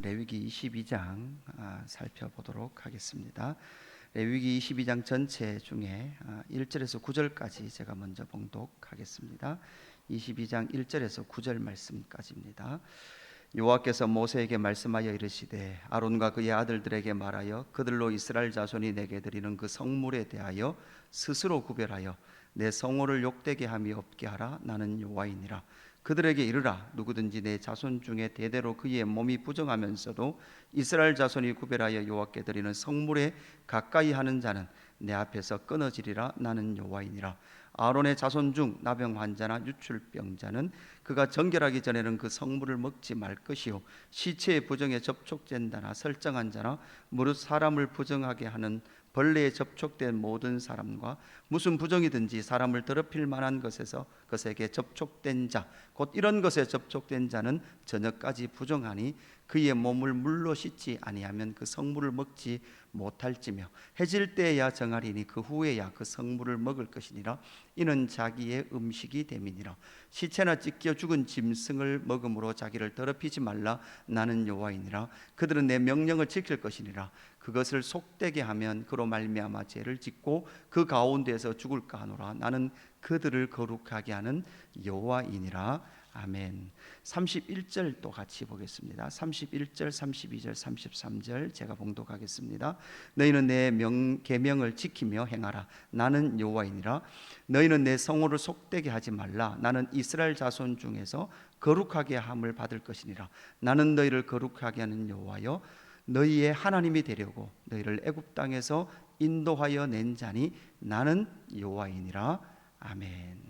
레위기 22장 살펴보도록 하겠습니다. 레위기 22장 전체 중에 1절에서 9절까지 제가 먼저 봉독하겠습니다. 22장 1절에서 9절 말씀까지입니다. 여호와께서 모세에게 말씀하여 이르시되 아론과 그의 아들들에게 말하여 그들로 이스라엘 자손이 내게 드리는 그 성물에 대하여 스스로 구별하여 내 성호를 욕되게 함이 없게 하라. 나는 여호와이니라. 그들에게 이르라. 누구든지 내 자손 중에 대대로 그의 몸이 부정하면서도 이스라엘 자손이 구별하여 여호와께 드리는 성물에 가까이 하는 자는 내 앞에서 끊어지리라. 나는 여호와이니라. 아론의 자손 중 나병 환자나 유출병자는 그가 정결하기 전에는 그 성물을 먹지 말 것이요, 시체의 부정에 접촉된 자나 설정한 자나 무릇 사람을 부정하게 하는 벌레에 접촉된 모든 사람과 무슨 부정이든지 사람을 더럽힐 만한 것에게 접촉된 자, 곧 이런 것에 접촉된 자는 저녁까지 부정하니 그의 몸을 물로 씻지 아니하면 그 성물을 먹지 못할지며 해질 때야 정하리니 그 후에야 그 성물을 먹을 것이니라. 이는 자기의 음식이 됨이니라. 시체나 찢겨 죽은 짐승을 먹음으로 자기를 더럽히지 말라. 나는 여호와이니라. 그들은 내 명령을 지킬 것이니라. 그것을 속되게 하면 그로 말미암아 죄를 짓고 그 가운데에서 죽을까 하노라. 나는 그들을 거룩하게 하는 여호와이니라. 아멘. 31절 또 같이 보겠습니다. 31절, 32절, 33절 제가 봉독하겠습니다. 너희는 내 계명을 지키며 행하라. 나는 여호와이니라. 너희는 내 성호를 속되게 하지 말라. 나는 이스라엘 자손 중에서 거룩하게 함을 받을 것이니라. 나는 너희를 거룩하게 하는 여호와여 너희의 하나님이 되려고 너희를 애굽 땅에서 인도하여 낸 자니 나는 여호와이니라. 아멘.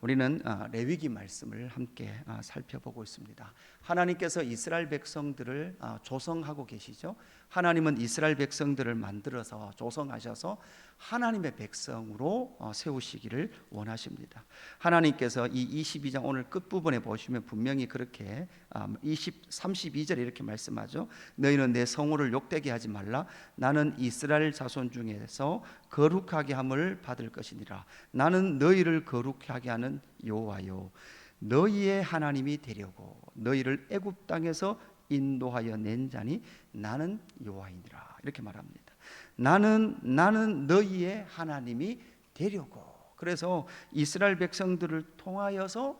우리는 레위기 말씀을 함께 살펴보고 있습니다. 하나님께서 이스라엘 백성들을 조성하고 계시죠. 하나님은 이스라엘 백성들을 만들어서 조성하셔서 하나님의 백성으로 세우시기를 원하십니다. 하나님께서 이 22장 오늘 끝부분에 보시면 분명히 그렇게 32절에 이렇게 말씀하죠. 너희는 내 성호를 욕되게 하지 말라. 나는 이스라엘 자손 중에서 거룩하게 함을 받을 것이니라. 나는 너희를 거룩하게 하는 여호와요 너희의 하나님이 되려고 너희를 애굽 땅에서 인도하여 낸 자니 나는 여호와이니라. 이렇게 말합니다. 나는 너희의 하나님이 되려고. 그래서 이스라엘 백성들을 통하여서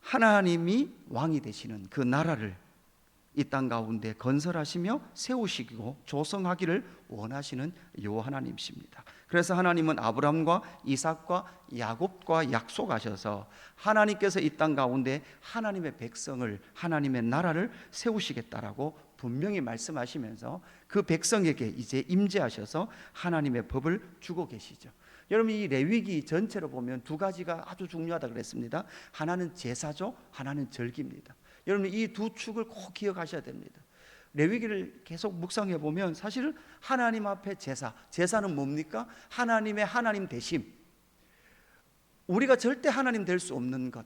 하나님이 왕이 되시는 그 나라를 이 땅 가운데 건설하시며 세우시고 조성하기를 원하시는 여호와 하나님이십니다. 그래서 하나님은 아브라함과 이삭과 야곱과 약속하셔서 하나님께서 이 땅 가운데 하나님의 백성을, 하나님의 나라를 세우시겠다라고 분명히 말씀하시면서 그 백성에게 이제 임재하셔서 하나님의 법을 주고 계시죠. 여러분, 이 레위기 전체로 보면 두 가지가 아주 중요하다고 그랬습니다. 하나는 제사죠, 하나는 절기입니다. 여러분, 이 두 축을 꼭 기억하셔야 됩니다. 레위기를 계속 묵상해 보면 사실 하나님 앞에 제사는 뭡니까? 하나님의 하나님 되심. 우리가 절대 하나님 될 수 없는 것.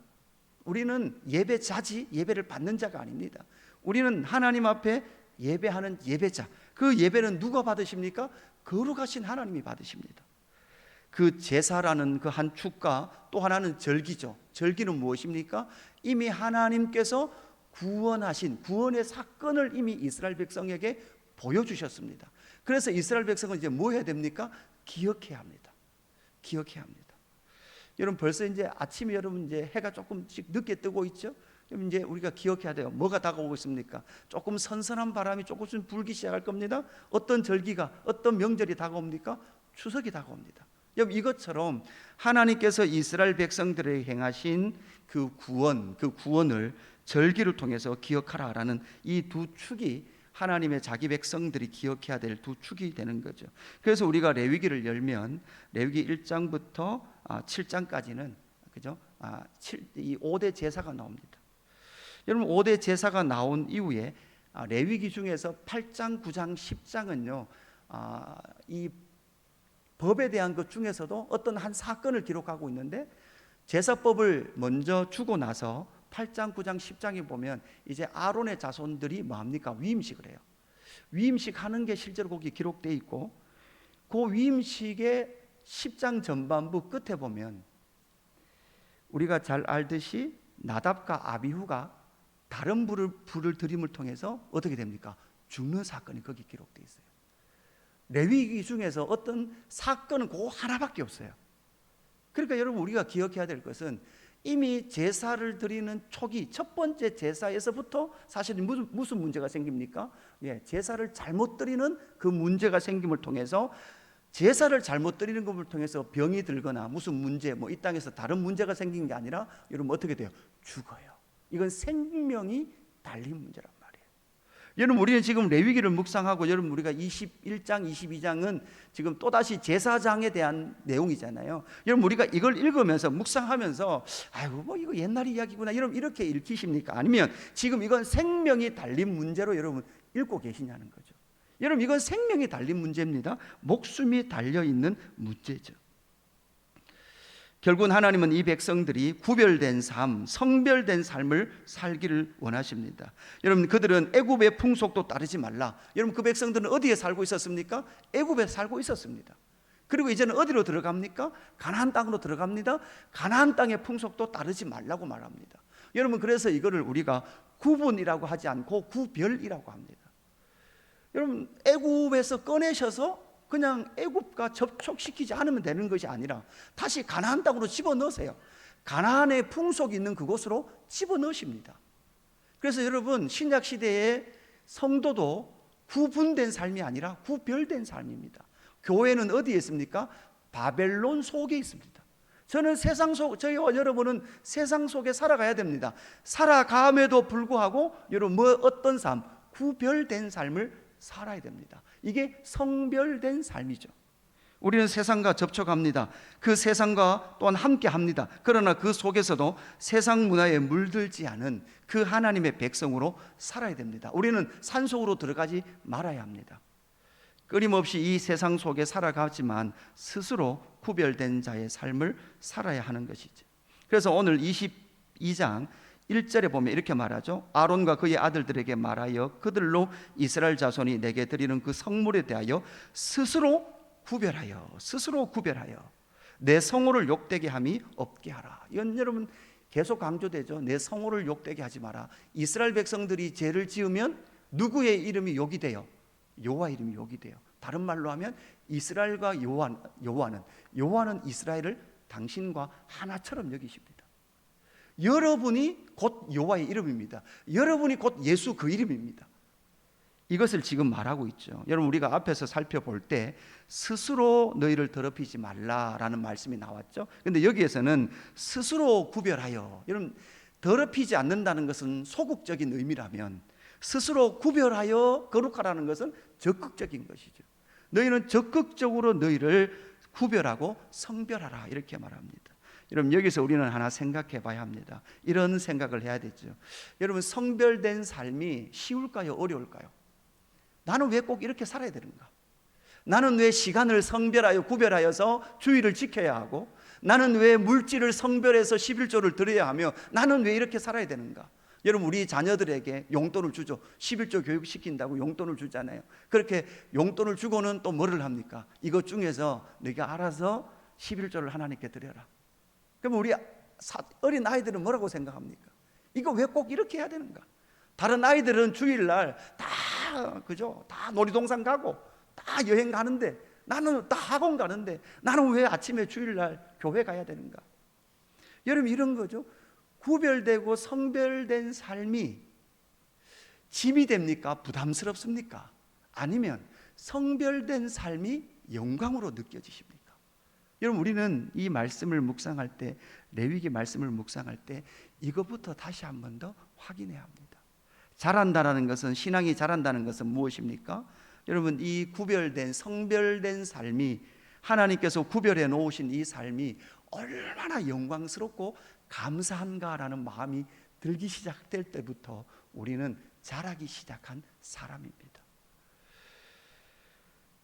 우리는 예배자지 예배를 받는 자가 아닙니다. 우리는 하나님 앞에 예배하는 예배자. 그 예배는 누가 받으십니까? 거룩하신 하나님이 받으십니다. 그 제사라는 그 한 축과 또 하나는 절기죠. 절기는 무엇입니까? 이미 하나님께서 구원하신 구원의 사건을 이미 이스라엘 백성에게 보여주셨습니다. 그래서 이스라엘 백성은 이제 뭐 해야 됩니까? 기억해야 합니다. 기억해야 합니다. 여러분, 벌써 이제 아침에 여러분 이제 해가 조금씩 늦게 뜨고 있죠? 그럼 이제 우리가 기억해야 돼요. 뭐가 다가오고 있습니까? 조금 선선한 바람이 조금씩 불기 시작할 겁니다. 어떤 절기가, 어떤 명절이 다가옵니까? 추석이 다가옵니다. 여러분, 이것처럼 하나님께서 이스라엘 백성들에게 행하신 그 구원을 절기를 통해서 기억하라라는 이 두 축이 하나님의 자기 백성들이 기억해야 될 두 축이 되는 거죠. 그래서 우리가 레위기를 열면 레위기 1장부터 7장까지는 그죠? 이 5대 제사가 나옵니다. 여러분, 5대 제사가 나온 이후에 레위기 중에서 8장, 9장, 10장은요 이 법에 대한 것 중에서도 어떤 한 사건을 기록하고 있는데, 제사법을 먼저 주고 나서 8장, 9장, 10장에 보면 이제 아론의 자손들이 뭐합니까? 위임식을 해요. 위임식 하는 게 실제로 거기 기록되어 있고, 그 위임식의 10장 전반부 끝에 보면 우리가 잘 알듯이 나답과 아비후가 다른 불을 들임을 통해서 어떻게 됩니까? 죽는 사건이 거기 기록되어 있어요. 레위기 중에서 어떤 사건은 그 하나밖에 없어요. 그러니까 여러분 우리가 기억해야 될 것은 이미 제사를 드리는 초기 첫 번째 제사에서부터 사실 무슨 문제가 생깁니까? 제사를 잘못 드리는 그 문제가 생김을 통해서 제사를 잘못 드리는 것을 통해서 병이 들거나 무슨 문제 이 땅에서 다른 문제가 생긴 게 아니라 여러분 어떻게 돼요? 죽어요. 이건 생명이 달린 문제란 말이에요. 여러분 우리는 지금 레위기를 묵상하고 여러분 우리가 21장 22장은 지금 또다시 제사장에 대한 내용이잖아요. 여러분 우리가 이걸 읽으면서 묵상하면서 아이고 이거 옛날 이야기구나 이렇게 읽히십니까? 아니면 지금 이건 생명이 달린 문제로 여러분 읽고 계시냐는 거죠. 여러분 이건 생명이 달린 문제입니다. 목숨이 달려있는 문제죠. 결국은 하나님은 이 백성들이 구별된 삶, 성별된 삶을 살기를 원하십니다. 여러분 그들은 애굽의 풍속도 따르지 말라. 여러분 그 백성들은 어디에 살고 있었습니까? 애굽에 살고 있었습니다. 그리고 이제는 어디로 들어갑니까? 가나안 땅으로 들어갑니다. 가나안 땅의 풍속도 따르지 말라고 말합니다. 여러분 그래서 이거를 우리가 구분이라고 하지 않고 구별이라고 합니다. 여러분 애굽에서 꺼내셔서 그냥 애굽과 접촉시키지 않으면 되는 것이 아니라 다시 가나안 땅으로 집어넣으세요. 가나안의 풍속이 있는 그곳으로 집어넣으십니다. 그래서 여러분 신약 시대의 성도도 구분된 삶이 아니라 구별된 삶입니다. 교회는 어디에 있습니까? 바벨론 속에 있습니다. 저희와 여러분은 세상 속에 살아가야 됩니다. 살아감에도 불구하고 여러분 어떤 삶? 구별된 삶을 살아야 됩니다. 이게 성별된 삶이죠. 우리는 세상과 접촉합니다. 그 세상과 또한 함께 합니다. 그러나 그 속에서도 세상 문화에 물들지 않은 그 하나님의 백성으로 살아야 됩니다. 우리는 산속으로 들어가지 말아야 합니다. 끊임없이 이 세상 속에 살아가지만 스스로 구별된 자의 삶을 살아야 하는 것이죠. 그래서 오늘 22장 1절에 보면 이렇게 말하죠. 아론과 그의 아들들에게 말하여 그들로 이스라엘 자손이 내게 드리는 그 성물에 대하여 스스로 구별하여 내 성호를 욕되게 함이 없게 하라. 이건 여러분 계속 강조되죠. 내 성호를 욕되게 하지 마라. 이스라엘 백성들이 죄를 지으면 누구의 이름이 욕이 돼요? 여호와 이름이 욕이 돼요. 다른 말로 하면 이스라엘과 여호와는 이스라엘을 당신과 하나처럼 여기십니다. 여러분이 곧 여호와의 이름입니다. 여러분이 곧 예수 그 이름입니다. 이것을 지금 말하고 있죠. 여러분 우리가 앞에서 살펴볼 때 스스로 너희를 더럽히지 말라라는 말씀이 나왔죠. 그런데 여기에서는 스스로 구별하여, 여러분 더럽히지 않는다는 것은 소극적인 의미라면 스스로 구별하여 거룩하라는 것은 적극적인 것이죠. 너희는 적극적으로 너희를 구별하고 성별하라 이렇게 말합니다. 여러분 여기서 우리는 하나 생각해 봐야 합니다. 이런 생각을 해야 되죠. 여러분 성별된 삶이 쉬울까요? 어려울까요? 나는 왜 꼭 이렇게 살아야 되는가? 나는 왜 시간을 성별하여 구별하여서 주의를 지켜야 하고, 나는 왜 물질을 성별해서 11조를 드려야 하며, 나는 왜 이렇게 살아야 되는가? 여러분 우리 자녀들에게 용돈을 주죠. 11조 교육시킨다고 용돈을 주잖아요. 그렇게 용돈을 주고는 또 뭐를 합니까? 이것 중에서 네가 알아서 11조를 하나님께 드려라. 그럼 우리 어린 아이들은 뭐라고 생각합니까? 이거 왜 꼭 이렇게 해야 되는가? 다른 아이들은 주일날 다 놀이동산 가고 다 여행 가는데, 나는 다 학원 가는데 나는 왜 아침에 주일날 교회 가야 되는가? 여러분 이런 거죠. 구별되고 성별된 삶이 짐이 됩니까? 부담스럽습니까? 아니면 성별된 삶이 영광으로 느껴지십니까? 여러분 우리는 이 말씀을 묵상할 때, 레위기 말씀을 묵상할 때 이것부터 다시 한 번 더 확인해야 합니다. 자란다는 것은, 신앙이 자란다는 것은 무엇입니까? 여러분 이 구별된 성별된 삶이, 하나님께서 구별해 놓으신 이 삶이 얼마나 영광스럽고 감사한가라는 마음이 들기 시작될 때부터 우리는 자라기 시작한 사람입니다.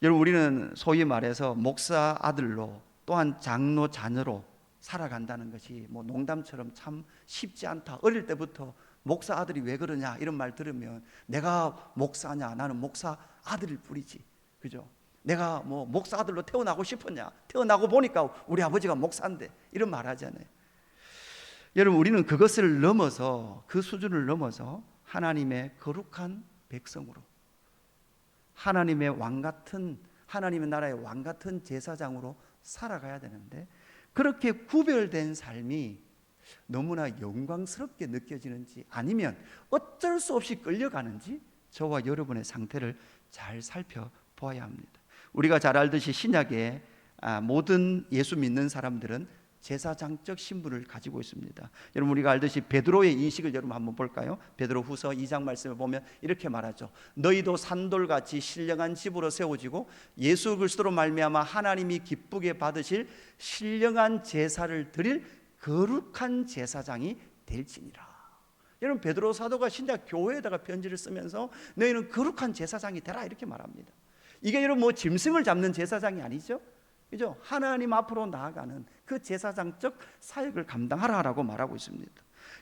여러분 우리는 소위 말해서 목사 아들로 또한 장로 자녀로 살아간다는 것이 농담처럼 참 쉽지 않다. 어릴 때부터 목사 아들이 왜 그러냐 이런 말 들으면, 내가 목사냐? 나는 목사 아들일 뿐이지, 그죠? 내가 목사 아들로 태어나고 싶었냐? 태어나고 보니까 우리 아버지가 목사인데, 이런 말 하잖아요. 여러분, 우리는 그것을 넘어서, 그 수준을 넘어서 하나님의 거룩한 백성으로, 하나님의 왕같은, 하나님의 나라의 왕같은 제사장으로 살아가야 되는데, 그렇게 구별된 삶이 너무나 영광스럽게 느껴지는지, 아니면 어쩔 수 없이 끌려가는지 저와 여러분의 상태를 잘 살펴보아야 합니다. 우리가 잘 알듯이 신약의 모든 예수 믿는 사람들은 제사장적 신분을 가지고 있습니다. 여러분, 우리가 알듯이 베드로의 인식을 여러분 한번 볼까요? 베드로 후서 2장 말씀을 보면 이렇게 말하죠. 너희도 산돌같이 신령한 집으로 세워지고 예수 그리스도로 말미암아 하나님이 기쁘게 받으실 신령한 제사를 드릴 거룩한 제사장이 될지니라. 여러분, 베드로 사도가 신약 교회에다가 편지를 쓰면서 너희는 거룩한 제사장이 되라 이렇게 말합니다. 이게 여러분 뭐 짐승을 잡는 제사장이 아니죠, 그죠? 하나님 앞으로 나아가는 그 제사장적 사역을 감당하라라고 말하고 있습니다.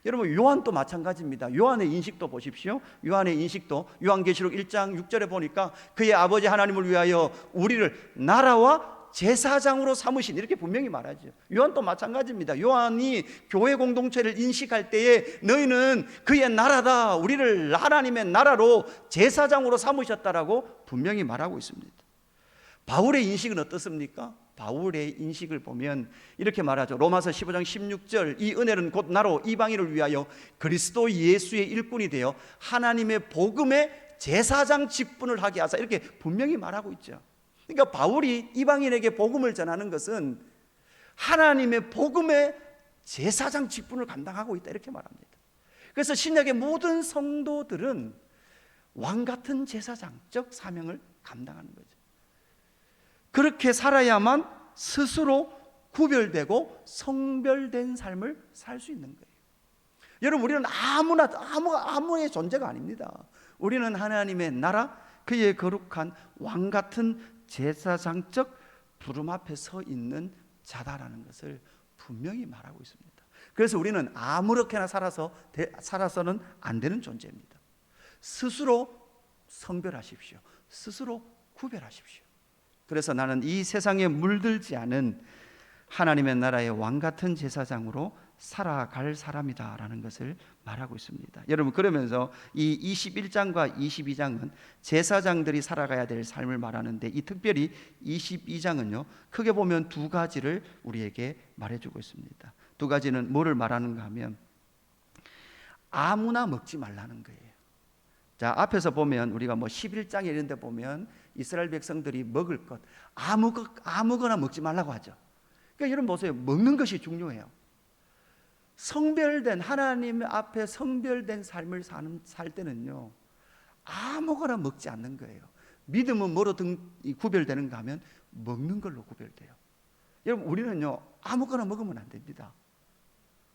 여러분, 요한도 마찬가지입니다. 요한의 인식도 보십시오. 요한의 인식도 요한계시록 1장 6절에 보니까 그의 아버지 하나님을 위하여 우리를 나라와 제사장으로 삼으신, 이렇게 분명히 말하죠. 요한도 마찬가지입니다. 요한이 교회 공동체를 인식할 때에 너희는 그의 나라다, 우리를 하나님의 나라로 제사장으로 삼으셨다라고 분명히 말하고 있습니다. 바울의 인식은 어떻습니까? 바울의 인식을 보면 이렇게 말하죠. 로마서 15장 16절, 이 은혜는 곧 나로 이방인을 위하여 그리스도 예수의 일꾼이 되어 하나님의 복음의 제사장 직분을 하게 하사, 이렇게 분명히 말하고 있죠. 그러니까 바울이 이방인에게 복음을 전하는 것은 하나님의 복음의 제사장 직분을 감당하고 있다, 이렇게 말합니다. 그래서 신약의 모든 성도들은 왕같은 제사장적 사명을 감당하는 거죠. 그렇게 살아야만 스스로 구별되고 성별된 삶을 살 수 있는 거예요. 여러분, 우리는 아무의 존재가 아닙니다. 우리는 하나님의 나라, 그의 거룩한 왕같은 제사장적 부름 앞에 서 있는 자다라는 것을 분명히 말하고 있습니다. 그래서 우리는 아무렇게나 살아서는 안 되는 존재입니다. 스스로 성별하십시오. 스스로 구별하십시오. 그래서 나는 이 세상에 물들지 않은 하나님의 나라의 왕같은 제사장으로 살아갈 사람이다라는 것을 말하고 있습니다. 여러분, 그러면서 이 21장과 22장은 제사장들이 살아가야 될 삶을 말하는데, 이 특별히 22장은요 크게 보면 두 가지를 우리에게 말해주고 있습니다. 두 가지는 뭐를 말하는가 하면 아무나 먹지 말라는 거예요. 자, 앞에서 보면 우리가 뭐 11장에 이런 데 보면 이스라엘 백성들이 먹을 것 아무거나 먹지 말라고 하죠. 그러니까 여러분 보세요. 먹는 것이 중요해요. 성별된, 하나님 앞에 성별된 삶을 살 때는요 아무거나 먹지 않는 거예요. 믿음은 뭐로 구별되는가 하면 먹는 걸로 구별돼요. 여러분, 우리는요 아무거나 먹으면 안 됩니다.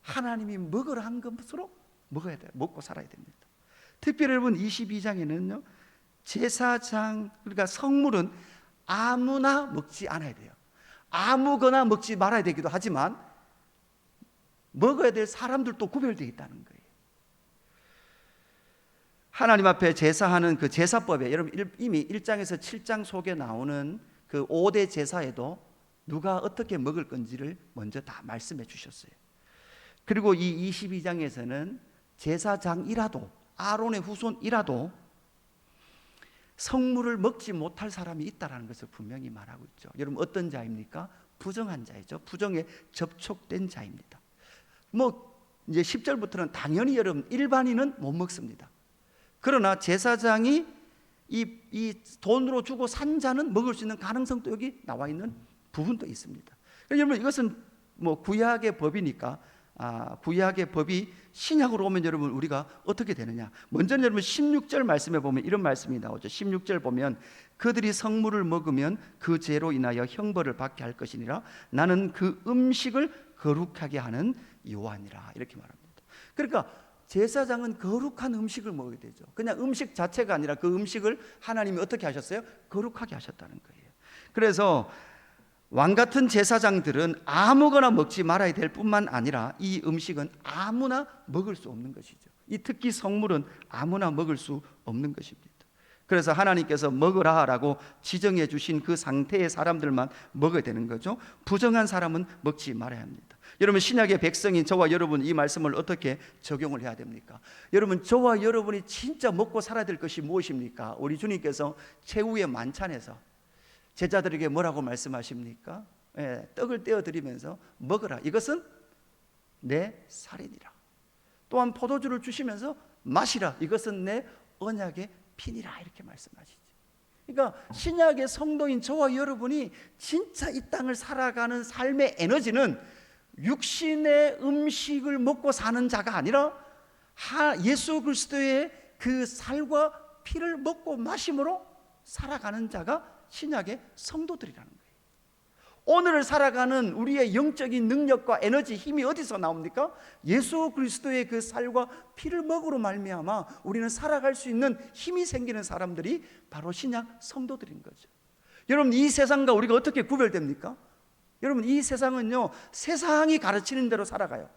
하나님이 먹으라 한 것으로 먹어야 돼요. 먹고 살아야 됩니다. 특별히 여러분 22장에는요 제사장, 그러니까 성물은 아무나 먹지 않아야 돼요. 아무거나 먹지 말아야 되기도 하지만 먹어야 될 사람들도 구별되어 있다는 거예요. 하나님 앞에 제사하는 그 제사법에, 여러분 이미 1장에서 7장 속에 나오는 그 5대 제사에도 누가 어떻게 먹을 건지를 먼저 다 말씀해 주셨어요. 그리고 이 22장에서는 제사장이라도, 아론의 후손이라도 성물을 먹지 못할 사람이 있다는 것을 분명히 말하고 있죠. 여러분, 어떤 자입니까? 부정한 자이죠. 부정에 접촉된 자입니다. 뭐 이제 10절부터는 당연히 여러분 일반인은 못 먹습니다. 그러나 제사장이 이 돈으로 주고 산 자는 먹을 수 있는 가능성도 여기 나와 있는 부분도 있습니다. 여러분, 이것은 뭐 구약의 법이니까, 구약의 법이 신약으로 오면 여러분 우리가 어떻게 되느냐? 먼저는 여러분 16절 말씀에 보면 이런 말씀이 나오죠. 16절 보면 그들이 성물을 먹으면 그 죄로 인하여 형벌을 받게 할 것이니라. 나는 그 음식을 거룩하게 하는 요한이라, 이렇게 말합니다. 그러니까 제사장은 거룩한 음식을 먹어야 되죠. 그냥 음식 자체가 아니라 그 음식을 하나님이 어떻게 하셨어요? 거룩하게 하셨다는 거예요. 그래서 왕같은 제사장들은 아무거나 먹지 말아야 될 뿐만 아니라 이 음식은 아무나 먹을 수 없는 것이죠. 이 특히 성물은 아무나 먹을 수 없는 것입니다. 그래서 하나님께서 먹으라라고 지정해 주신 그 상태의 사람들만 먹어야 되는 거죠. 부정한 사람은 먹지 말아야 합니다. 여러분, 신약의 백성인 저와 여러분 이 말씀을 어떻게 적용을 해야 됩니까? 여러분, 저와 여러분이 진짜 먹고 살아야 될 것이 무엇입니까? 우리 주님께서 최후의 만찬에서 제자들에게 뭐라고 말씀하십니까? 떡을 떼어드리면서 먹으라, 이것은 내 살이니라. 또한 포도주를 주시면서 마시라, 이것은 내 언약의 피니라, 이렇게 말씀하시죠. 그러니까 신약의 성도인 저와 여러분이 진짜 이 땅을 살아가는 삶의 에너지는 육신의 음식을 먹고 사는 자가 아니라 예수 그리스도의 그 살과 피를 먹고 마심으로 살아가는 자가 신약의 성도들이라는 거예요. 오늘을 살아가는 우리의 영적인 능력과 에너지, 힘이 어디서 나옵니까? 예수 그리스도의 그 살과 피를 먹으로 말미암아 우리는 살아갈 수 있는 힘이 생기는 사람들이 바로 신약 성도들인 거죠. 여러분, 이 세상과 우리가 어떻게 구별됩니까? 여러분, 이 세상은요, 세상이 가르치는 대로 살아가요.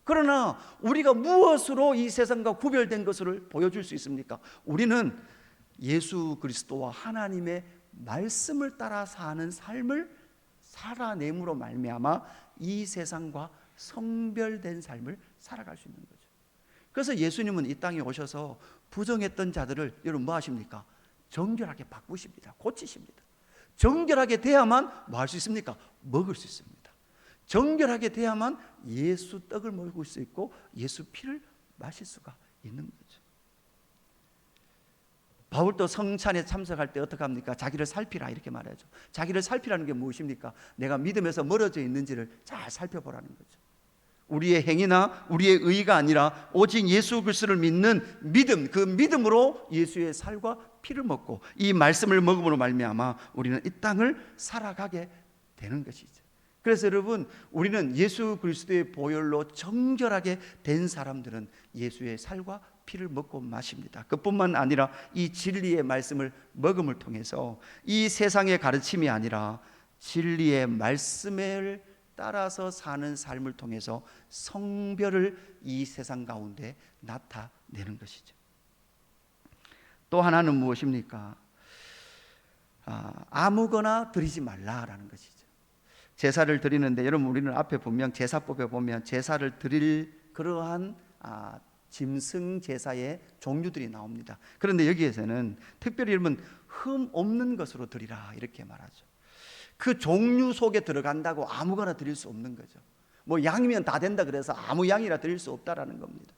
그러나 우리가 무엇으로 이 세상과 구별된 것을 보여줄 수 있습니까? 우리는 예수 그리스도와 하나님의 말씀을 따라 사는 삶을 살아냄으로 말미암아 이 세상과 성별된 삶을 살아갈 수 있는 거죠. 그래서 예수님은 이 땅에 오셔서 부정했던 자들을 여러분 뭐 하십니까? 정결하게 바꾸십니다. 고치십니다. 정결하게 돼야만 뭐 할 수 있습니까? 먹을 수 있습니다. 정결하게 돼야만 예수 떡을 먹을 수 있고 예수 피를 마실 수가 있는 거죠. 바울도 성찬에 참석할 때 어떻게 합니까? 자기를 살피라, 이렇게 말하죠. 자기를 살피라는 게 무엇입니까? 내가 믿음에서 멀어져 있는지를 잘 살펴보라는 거죠. 우리의 행위나 우리의 의가 아니라 오직 예수 그리스도를 믿는 믿음, 그 믿음으로 예수의 살과 피를 먹고 이 말씀을 먹음으로 말미암아 우리는 이 땅을 살아가게 되는 것이죠. 그래서 여러분, 우리는 예수 그리스도의 보혈로 정결하게 된 사람들은 예수의 살과 피를 먹고 마십니다. 그뿐만 아니라 이 진리의 말씀을 먹음을 통해서 이 세상의 가르침이 아니라 진리의 말씀을 따라서 사는 삶을 통해서 성별을 이 세상 가운데 나타내는 것이죠. 또 하나는 무엇입니까? 아무거나 드리지 말라라는 것이죠. 제사를 드리는데 여러분, 우리는 앞에 보면 제사법에 보면 제사를 드릴 그러한 짐승 제사의 종류들이 나옵니다. 그런데 여기에서는 특별히 여러분 흠 없는 것으로 드리라, 이렇게 말하죠. 그 종류 속에 들어간다고 아무거나 드릴 수 없는 거죠. 뭐 양이면 다 된다 그래서 아무 양이라 드릴 수 없다라는 겁니다.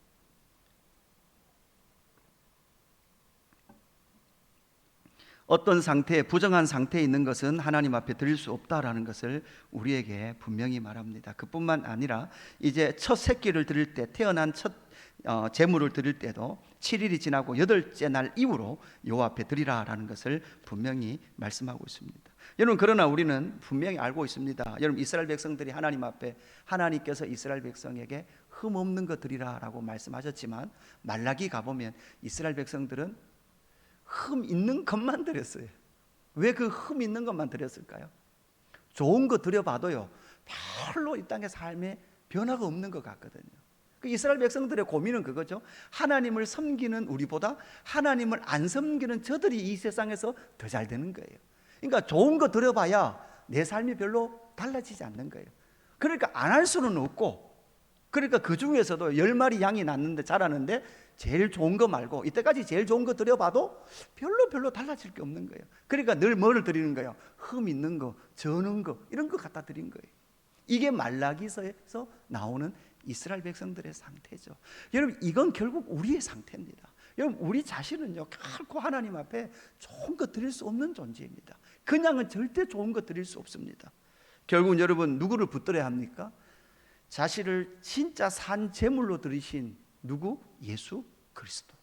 어떤 상태, 부정한 상태에 있는 것은 하나님 앞에 드릴 수 없다라는 것을 우리에게 분명히 말합니다. 그뿐만 아니라 이제 첫 새끼를 드릴 때, 태어난 첫 제물을 드릴 때도 7일이 지나고 8째 날 이후로 요 앞에 드리라라는 것을 분명히 말씀하고 있습니다. 여러분, 그러나 우리는 분명히 알고 있습니다. 여러분, 이스라엘 백성들이 하나님 앞에, 하나님께서 이스라엘 백성에게 흠 없는 것 드리라라고 말씀하셨지만 말라기 가보면 이스라엘 백성들은 흠 있는 것만 드렸어요. 왜 그 흠 있는 것만 드렸을까요? 좋은 거 드려봐도요, 별로 이 땅의 삶에 변화가 없는 것 같거든요. 그 이스라엘 백성들의 고민은 그거죠. 하나님을 섬기는 우리보다 하나님을 안 섬기는 저들이 이 세상에서 더 잘 되는 거예요. 그러니까 좋은 거 드려봐야 내 삶이 별로 달라지지 않는 거예요. 그러니까 안 할 수는 없고, 그러니까 그 중에서도 10마리 양이 낳는데 자라는데 제일 좋은 거 말고 이때까지 제일 좋은 거 드려봐도 별로 달라질 게 없는 거예요. 그러니까 늘 뭐를 드리는 거예요? 흠 있는 거, 저는 거, 이런 거 갖다 드린 거예요. 이게 말라기서에서 나오는 이스라엘 백성들의 상태죠. 여러분, 이건 결국 우리의 상태입니다. 여러분, 우리 자신은요 결코 하나님 앞에 좋은 거 드릴 수 없는 존재입니다. 그냥은 절대 좋은 거 드릴 수 없습니다. 결국은 여러분, 누구를 붙들어야 합니까? 자신을 진짜 산 제물로 드리신 누구? 예수 그리스도.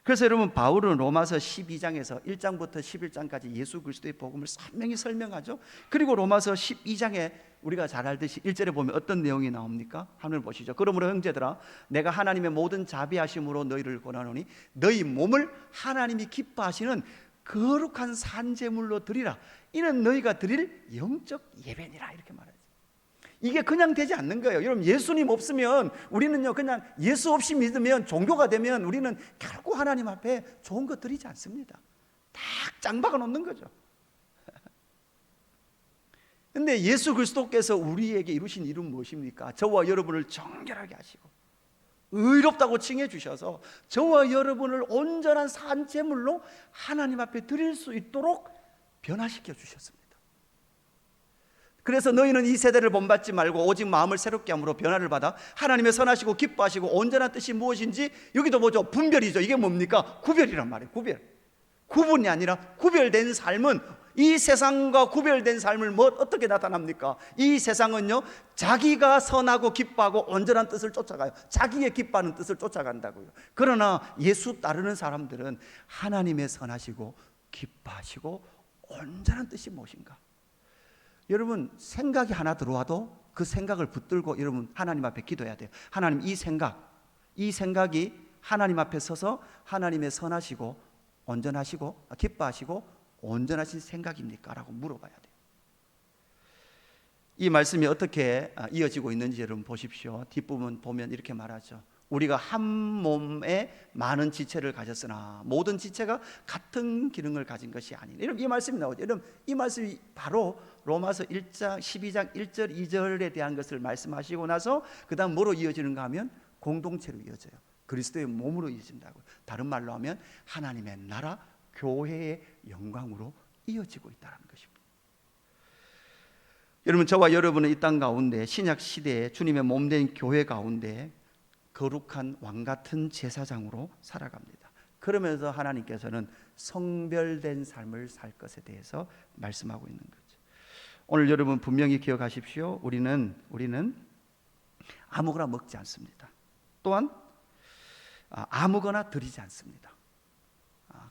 그래서 여러분, 바울은 로마서 12장에서 1장부터 11장까지 예수 그리스도의 복음을 선명히 설명하죠. 그리고 로마서 12장에 우리가 잘 알듯이 1절에 보면 어떤 내용이 나옵니까? 한번 보시죠. 그러므로 형제들아, 내가 하나님의 모든 자비하심으로 너희를 권하노니 너희 몸을 하나님이 기뻐하시는 거룩한 산제물로 드리라. 이는 너희가 드릴 영적 예배니라, 이렇게 말하죠. 이게 그냥 되지 않는 거예요. 여러분, 예수님 없으면 우리는요 그냥 예수 없이 믿으면, 종교가 되면 우리는 결코 하나님 앞에 좋은 거 드리지 않습니다. 딱 짱박아 놓는 거죠. 근데 예수 그리스도께서 우리에게 이루신 일은 무엇입니까? 저와 여러분을 정결하게 하시고 의롭다고 칭해 주셔서 저와 여러분을 온전한 산 제물로 하나님 앞에 드릴 수 있도록 변화시켜 주셨습니다. 그래서 너희는 이 세대를 본받지 말고 오직 마음을 새롭게 함으로 변화를 받아 하나님의 선하시고 기뻐하시고 온전한 뜻이 무엇인지, 여기도 보죠. 분별이죠. 이게 뭡니까? 구별이란 말이에요. 구분이 아니라 구별된 삶은, 이 세상과 구별된 삶을 어떻게 나타납니까? 이 세상은요, 자기가 선하고 기뻐하고 온전한 뜻을 쫓아가요. 자기의 기뻐하는 뜻을 쫓아간다고요. 그러나 예수 따르는 사람들은 하나님의 선하시고 기뻐하시고 온전한 뜻이 무엇인가? 여러분, 생각이 하나 들어와도 그 생각을 붙들고 여러분 하나님 앞에 기도해야 돼요. 하나님, 이 생각이 하나님 앞에 서서 하나님의 선하시고 온전하시고 기뻐하시고 온전하신 생각입니까? 라고 물어봐야 돼요. 이 말씀이 어떻게 이어지고 있는지 여러분 보십시오. 뒷부분 보면 이렇게 말하죠. 우리가 한 몸에 많은 지체를 가졌으나 모든 지체가 같은 기능을 가진 것이 아니니. 여러분, 이 말씀이 나오죠. 여러분, 이 말씀이 바로 로마서 1장 12장 1절 2절에 대한 것을 말씀하시고 나서 그 다음 뭐로 이어지는가 하면 공동체로 이어져요. 그리스도의 몸으로 이어진다고요. 다른 말로 하면 하나님의 나라, 교회의 영광으로 이어지고 있다는 것입니다. 여러분, 저와 여러분은 이 땅 가운데 신약 시대에 주님의 몸된 교회 가운데 거룩한 왕 같은 제사장으로 살아갑니다. 그러면서 하나님께서는 성별된 삶을 살 것에 대해서 말씀하고 있는 거죠. 오늘 여러분 분명히 기억하십시오. 우리는 아무거나 먹지 않습니다. 또한 아무거나 드리지 않습니다.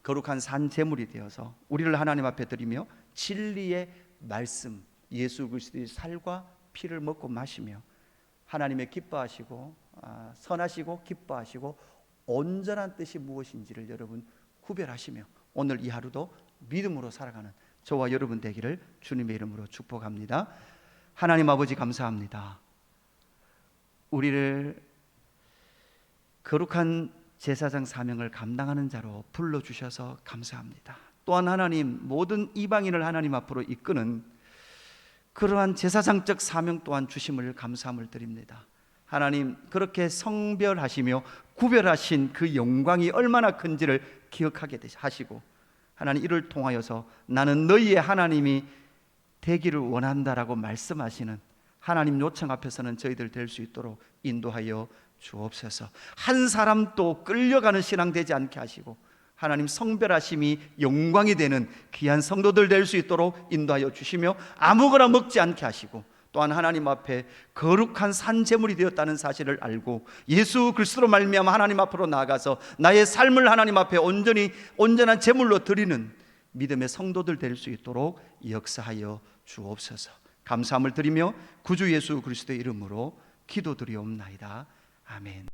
거룩한 산 제물이 되어서 우리를 하나님 앞에 드리며 진리의 말씀, 예수 그리스도의 살과 피를 먹고 마시며 하나님의 기뻐하시고 선하시고 기뻐하시고 온전한 뜻이 무엇인지를 여러분 구별하시며 오늘 이 하루도 믿음으로 살아가는 저와 여러분 되기를 주님의 이름으로 축복합니다. 하나님 아버지, 감사합니다. 우리를 거룩한 제사장 사명을 감당하는 자로 불러주셔서 감사합니다. 또한 하나님, 모든 이방인을 하나님 앞으로 이끄는 그러한 제사장적 사명 또한 주심을 감사함을 드립니다. 하나님, 그렇게 성별하시며 구별하신 그 영광이 얼마나 큰지를 기억하게 하시고, 하나님, 이를 통하여서 나는 너희의 하나님이 되기를 원한다라고 말씀하시는 하나님 요청 앞에서는 저희들 될 수 있도록 인도하여 주옵소서. 한 사람도 끌려가는 신앙 되지 않게 하시고 하나님, 성별하심이 영광이 되는 귀한 성도들 될 수 있도록 인도하여 주시며 아무거나 먹지 않게 하시고, 또한 하나님 앞에 거룩한 산 제물이 되었다는 사실을 알고 예수 그리스도로 말미암아 하나님 앞으로 나아가서 나의 삶을 하나님 앞에 온전한 제물로 드리는 믿음의 성도들 될 수 있도록 역사하여 주옵소서. 감사함을 드리며 구주 예수 그리스도의 이름으로 기도드리옵나이다. 아멘.